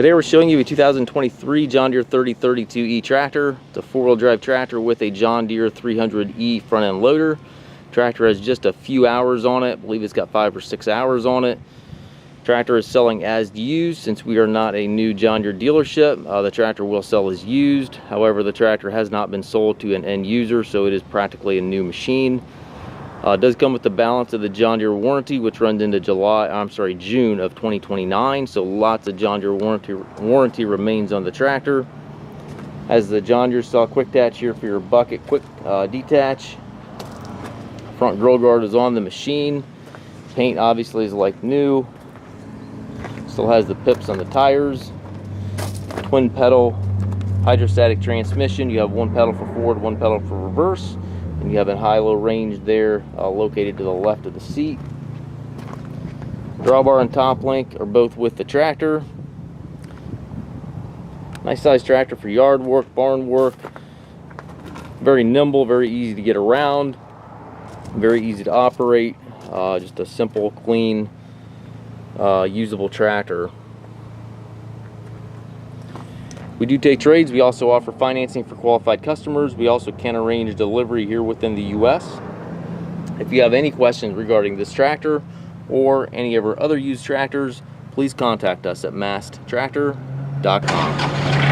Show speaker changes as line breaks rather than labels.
Today we're showing you a 2023 John Deere 3032E tractor. It's a four-wheel drive tractor with a John Deere 300E front end loader. Tractor has just a few hours on it. I believe it's got 5 or 6 hours on it. Tractor is selling as used. Since we are not a new John Deere dealership, the tractor will sell as used. However, the tractor has not been sold to an end user, so it is practically a new machine. It does come with the balance of the John Deere warranty, which runs into June of 2029. So lots of John Deere warranty remains on the tractor. Has the John Deere style quick detach here for your bucket quick detach. Front grill guard is on the machine. Paint obviously is like new. Still has the pips on the tires. Twin pedal hydrostatic transmission. You have one pedal for forward, one pedal for reverse. And you have a high-low range there located to the left of the seat. Drawbar and top link are both with the tractor. Nice size tractor for yard work, barn work. Very nimble, very easy to get around, very easy to operate. Just a simple, clean, usable tractor. We do take trades. We also offer financing for qualified customers. We also can arrange delivery here within the US. If you have any questions regarding this tractor or any of our other used tractors, please contact us at masttractor.com.